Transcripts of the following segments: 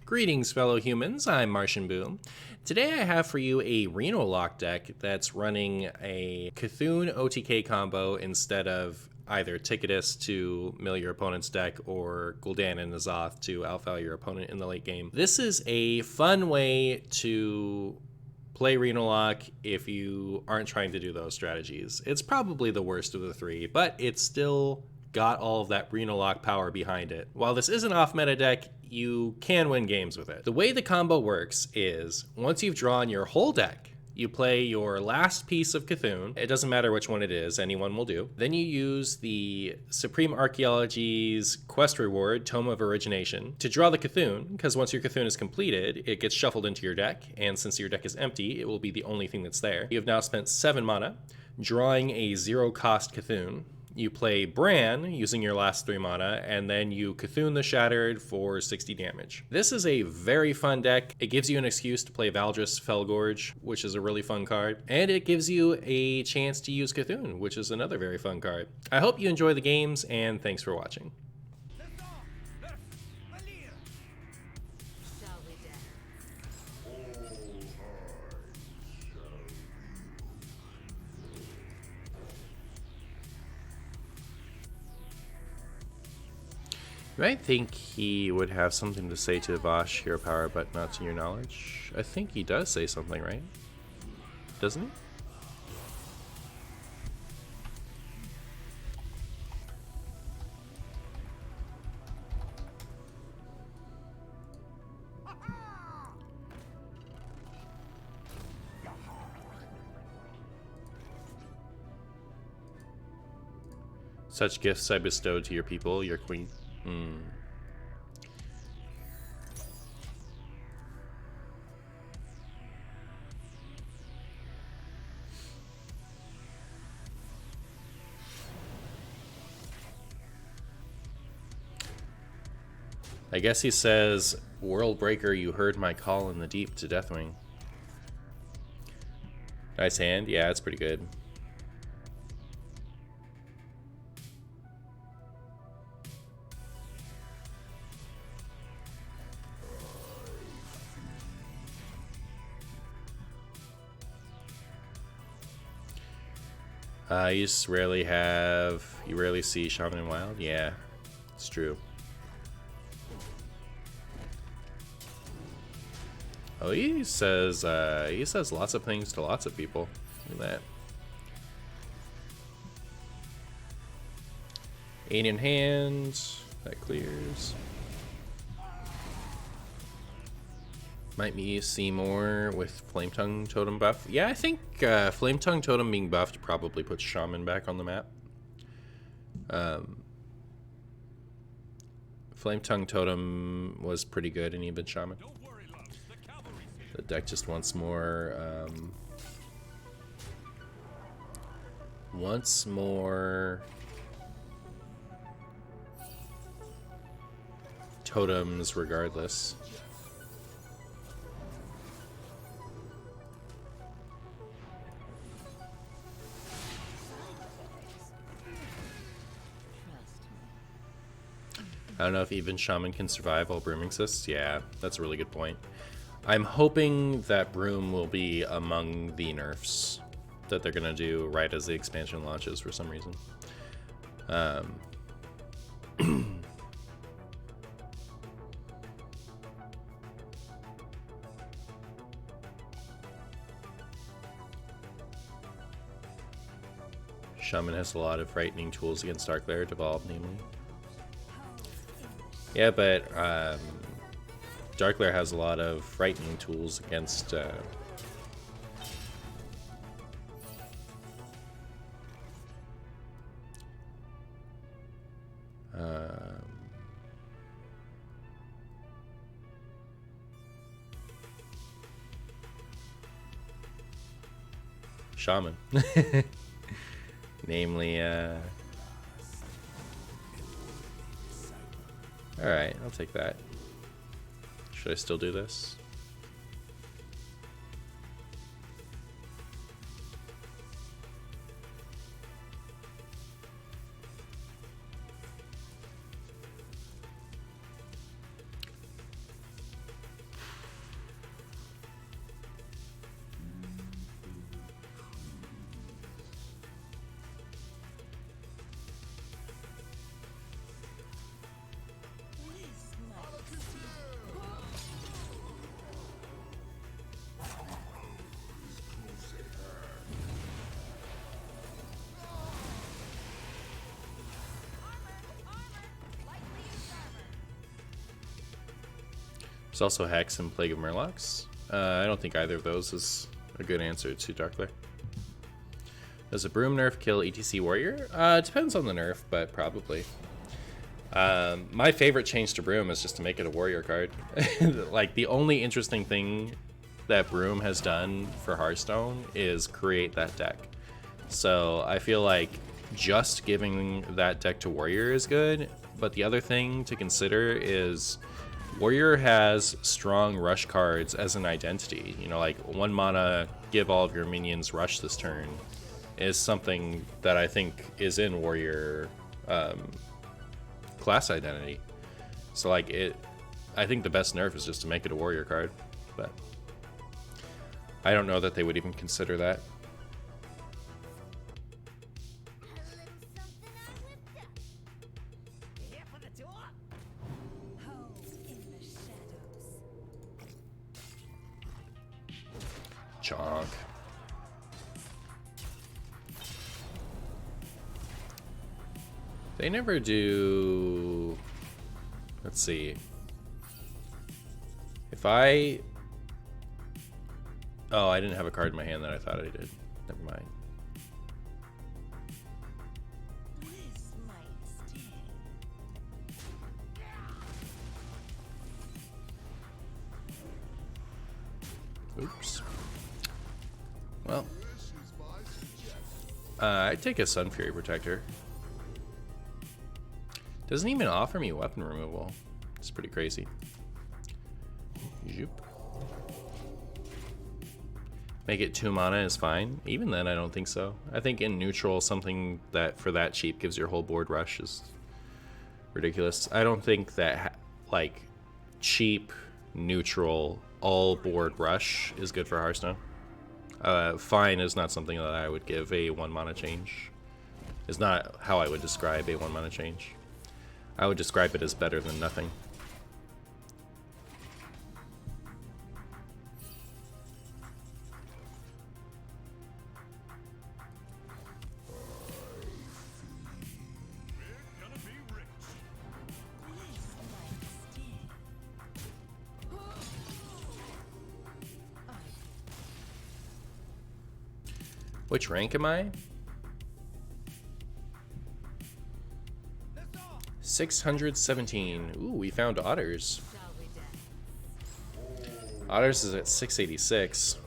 Greetings, fellow humans. I'm MartianBuu. Today I have for you a Renolock deck that's running a C'thun OTK combo instead of either Ticketus to mill your opponent's deck or Gul'dan and N'Zoth to outvalue your opponent in the late game. This is a fun way to play Renolock if you aren't trying to do those strategies. It's probably the worst of the three, but it's still got all of that Renolock power behind it. While this is an off-meta deck, you can win games with it. The way the combo works is, once you've drawn your whole deck, you play your last piece of C'thun. It doesn't matter which one it is, anyone will do. Then you use the Supreme Archaeology's quest reward, Tome of Origination, to draw the C'thun, because once your C'thun is completed, it gets shuffled into your deck, and since your deck is empty, it will be the only thing that's there. You have now spent 7 mana, drawing a 0-cost C'thun. You play Bran using your last 3 mana, and then you C'thun the Shattered for 60 damage. This is a very fun deck. It gives you an excuse to play Valdris Felgorge, which is a really fun card, and it gives you a chance to use C'thun, which is another very fun card. I hope you enjoy the games, and thanks for watching. You might think he would have something to say to Vosh, Hero Power, but not to your knowledge. I think he does say something, right? Doesn't he? Such gifts I bestowed to your people, your queen. I guess he says, World Breaker, you heard my call in the deep to Deathwing. Nice hand. Yeah, it's pretty good. You rarely see Shaman in Wild? Yeah, it's true. Oh, he says lots of things to lots of people. Look at that. 8 in hand, that clears. Might be see more with Flametongue Totem buff. Yeah, I think Flametongue Totem being buffed probably puts Shaman back on the map. Flametongue Totem was pretty good in even Shaman. The deck just wants more totems regardless. I don't know if even Shaman can survive while Broom exists. Yeah, that's a really good point. I'm hoping that Broom will be among the nerfs that they're gonna do right as the expansion launches for some reason. Shaman has a lot of frightening tools against Darkglare devolved, namely. Yeah, but Darkglare has a lot of frightening tools against Shaman. Namely, alright, I'll take that. Should I still do this? There's also Hex and Plague of Murlocs. I don't think either of those is a good answer to Dark Lair. Does a Broom nerf kill ETC Warrior? It depends on the nerf, but probably. My favorite change to Broom is just to make it a Warrior card. Like, the only interesting thing that Broom has done for Hearthstone is create that deck. So I feel like just giving that deck to Warrior is good, but the other thing to consider is Warrior has strong rush cards as an identity. You know, like 1 mana, give all of your minions rush this turn is something that I think is in Warrior class identity. So like I think the best nerf is just to make it a Warrior card, but I don't know that they would even consider that. Chonk. They never do... Let's see. If I... Oh, I didn't have a card in my hand that I thought I did. Never mind. Oops. Well, I'd take a Sun Fury Protector. Doesn't even offer me weapon removal. It's pretty crazy. Zoop. Make it 2 mana is fine. Even then, I don't think so. I think in neutral, something that for that cheap gives your whole board rush is ridiculous. I don't think that like cheap neutral all board rush is good for Hearthstone. Fine is not something that I would give a 1 mana change. Is not how I would describe a 1 mana change. I would describe it as better than nothing. Which rank am I? 617. Ooh, we found Otters. Otters is at 686.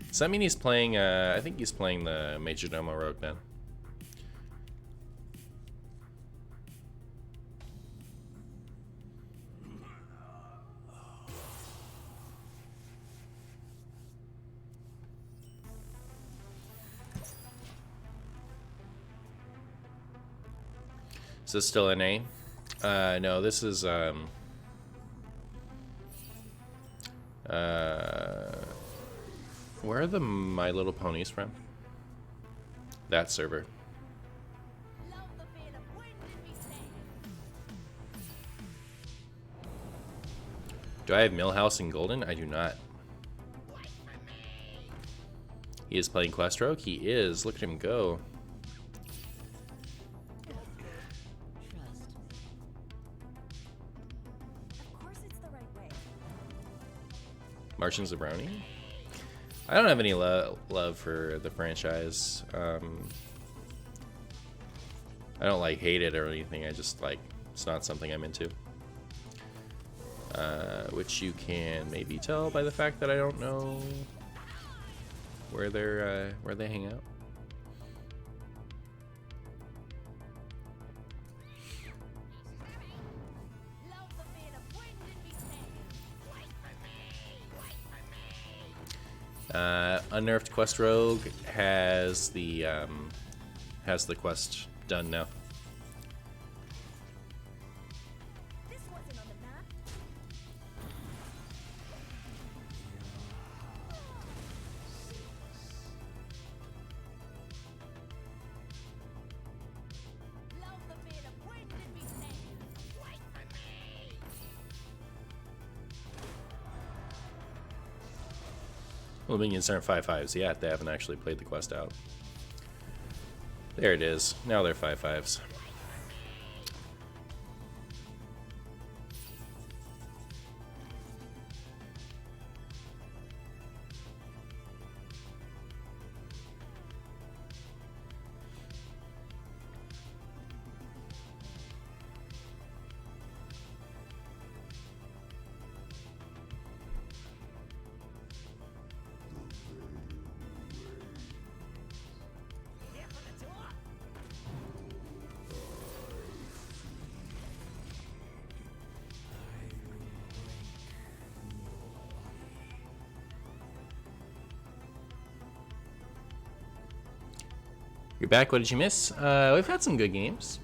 Does that mean he's playing, I think he's playing the Majordomo Rogue then. Is this still NA? No, this is where are the My Little Ponies from? That server. Do I have Millhouse and Golden? I do not. He is playing Questroke? He is. Look at him go. Martian Zabroni? I don't have any love for the franchise. I don't like hate it or anything. I just like it's not something I'm into. Which you can maybe tell by the fact that I don't know where they hang out. Unnerfed Quest Rogue has the quest done now. This wasn't on the map. Love the bit of wind in me saying, wait for me. Well, minions aren't 5/5s yet. They haven't actually played the quest out. There it is. Now they're 5/5s. You're back. What did you miss? We've had some good games.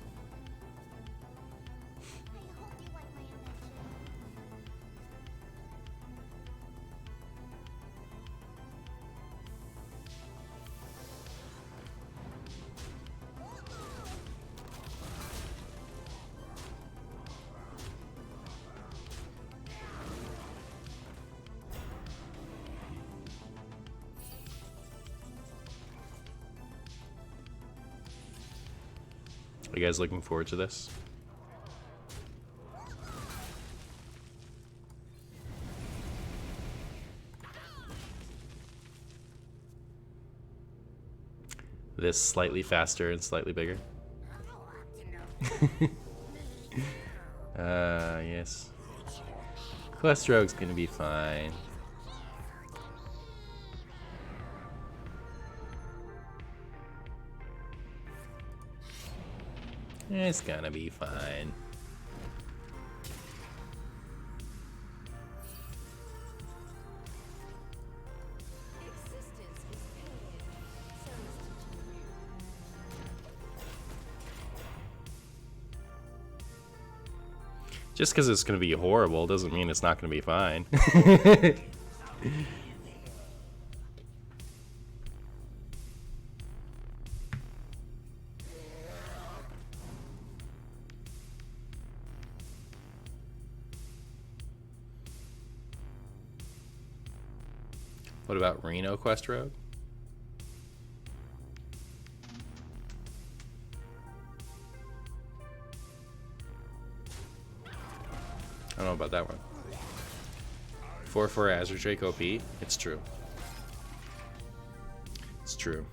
Are you guys looking forward to this? This slightly faster and slightly bigger. Yes. Quest Rogue's gonna be fine. It's gonna be fine. Just because it's gonna be horrible doesn't mean it's not gonna be fine. What about Reno Quest Rogue? I don't know about that one. 4/4 Azure Drake OP. It's true. It's true.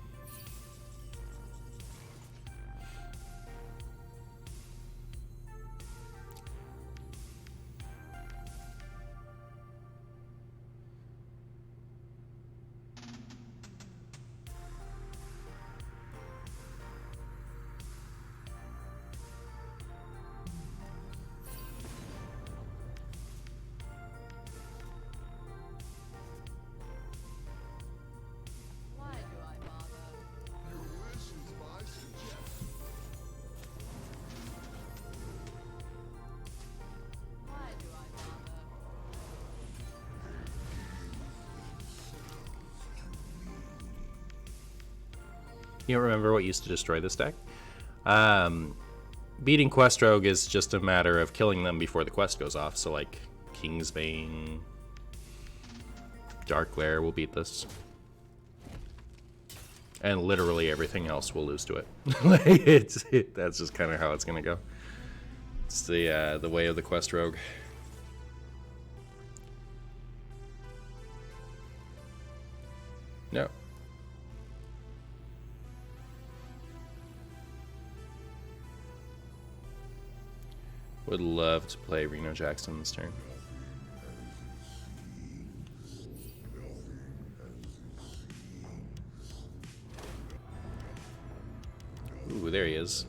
You don't remember what used to destroy this deck? Beating Quest Rogue is just a matter of killing them before the quest goes off. So like Kingsbane, Dark Glare will beat this. And literally everything else will lose to it. That's just kind of how it's gonna go. It's the way of the Quest Rogue. No. Would love to play Reno Jackson this turn. Ooh, there he is.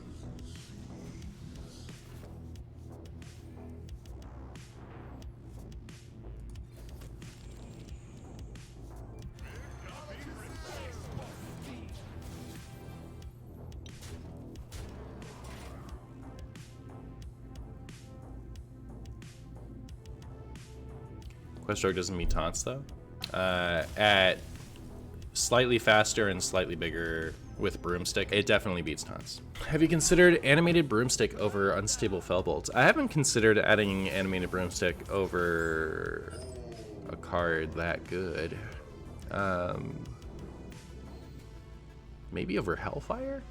Quest Rogue doesn't meet taunts though. At slightly faster and slightly bigger with Broomstick, it definitely beats taunts. Have you considered animated Broomstick over Unstable Fellbolt? I haven't considered adding animated Broomstick over a card that good. Maybe over Hellfire?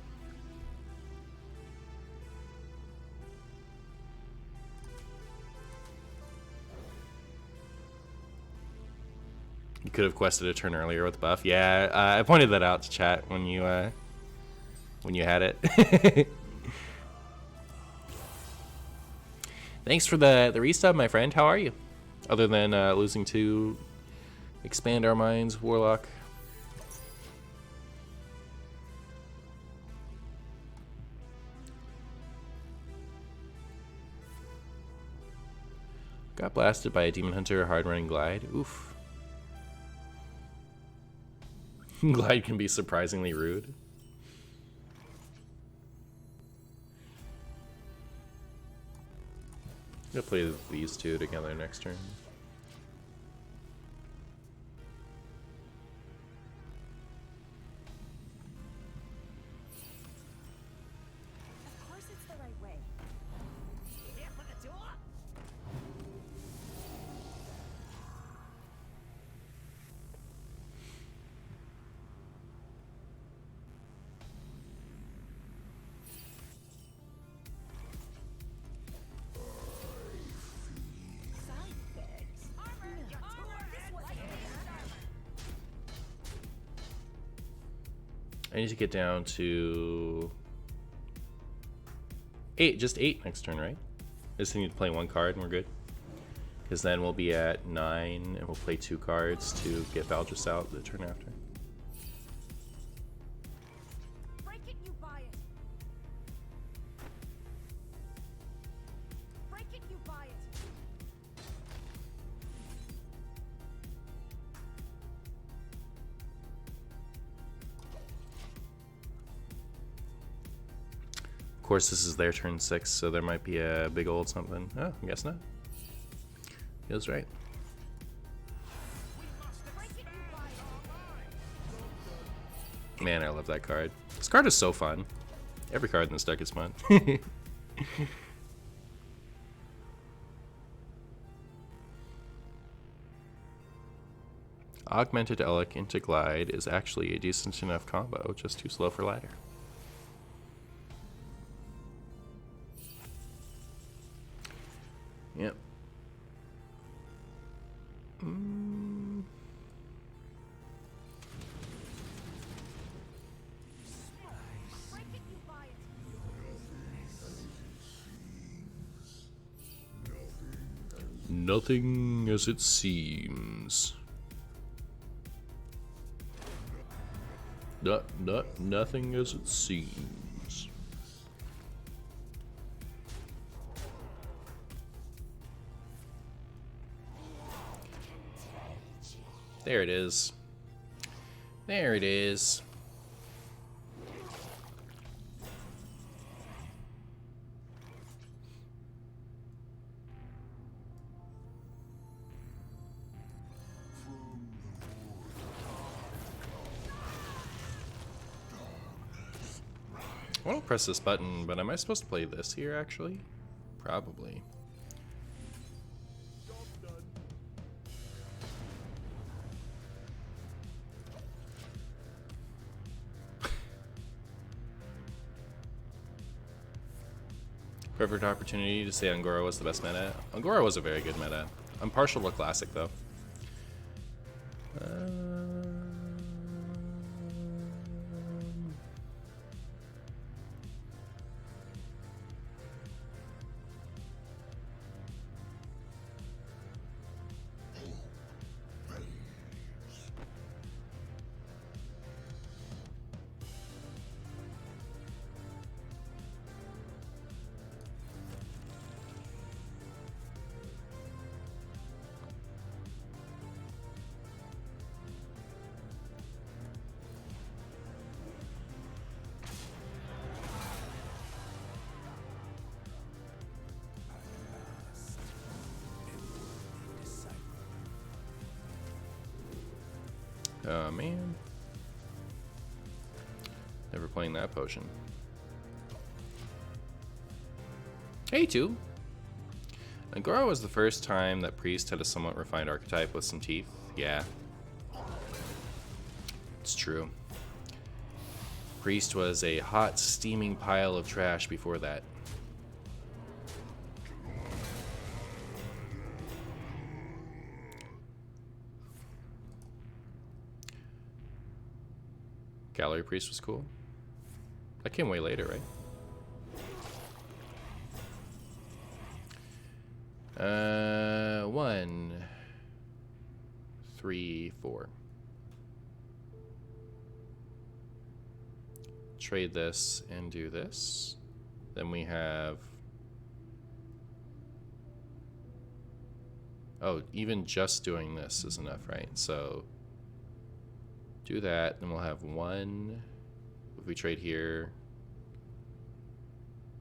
You could have quested a turn earlier with buff. Yeah, I pointed that out to chat when you had it. Thanks for the resub, my friend. How are you? Other than losing to Expand Our Minds, Warlock. Got blasted by a Demon Hunter, hard running Glide. Oof. Glide can be surprisingly rude. I'm gonna play these two together next turn. Of course it's the right way. Here for the door. Side bags. Armor. Armor. This was I need to get down to 8, just 8 next turn, right? I just need to play one card and we're good. Because then we'll be at 9 and we'll play 2 cards to get Valdris out the turn after. break it, you buy it. Break it, you buy it. Of course, this is their turn 6, so there might be a big old something. Oh, I guess not. Feels right. Break it, you buy it. Man, I love that card. This card is so fun. Every card in this deck is fun. Augmented Elec into Glide is actually a decent enough combo, just too slow for ladder. Yep. Break it, you buy it. Nothing as it seems. Nothing as it seems. There it is. There it is. I want to press this button, but am I supposed to play this here actually? Probably. Perfect opportunity to say Angora was the best meta. Angora was a very good meta. I'm partial to Classic though. Oh man. Never playing that potion. Hey, two. Angora was the first time that Priest had a somewhat refined archetype with some teeth. Yeah. It's true. Priest was a hot, steaming pile of trash before that. Gallery Priest was cool. That came way later, right? 1, 3, 4. Trade this and do this. Then we have... Oh, even just doing this is enough, right? So do that, then we'll have 1. If we trade here,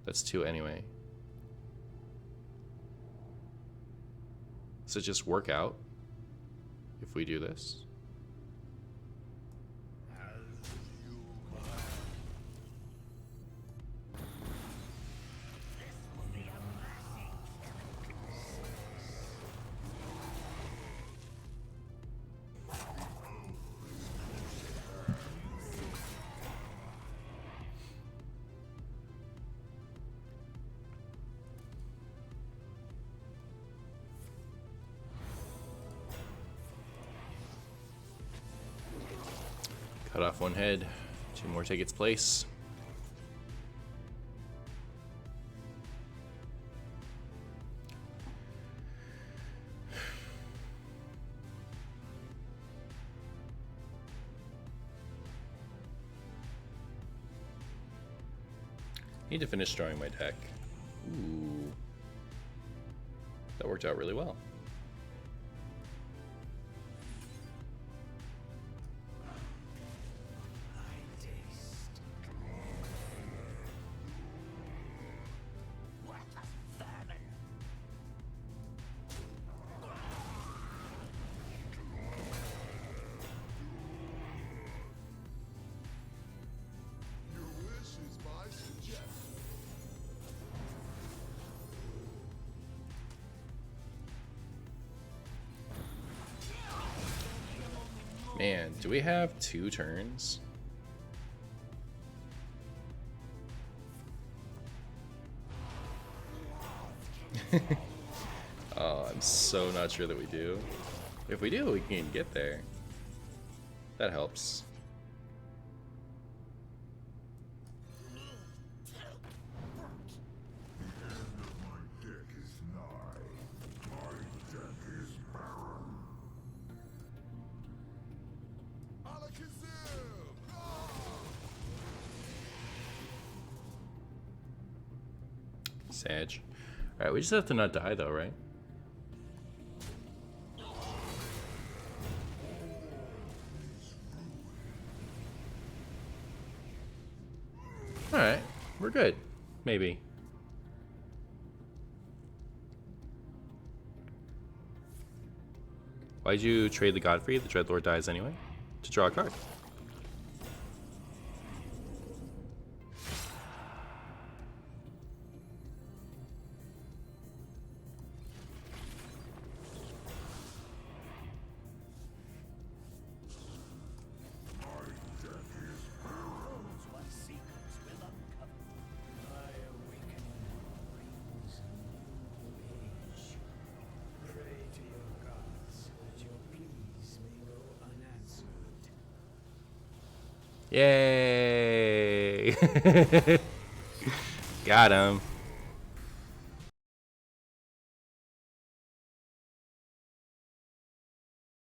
that's 2 anyway. Does it just work out if we do this? Cut off one head, 2 more take its place. Need to finish drawing my deck. Ooh. That worked out really well. Man, do we have 2 turns? Oh, I'm so not sure that we do. If we do, we can get there. That helps. Sag. Alright, we just have to not die though, right? Alright, we're good. Maybe. Why'd you trade the Godfrey? The Dreadlord dies anyway. To draw a card. Yay! Got him.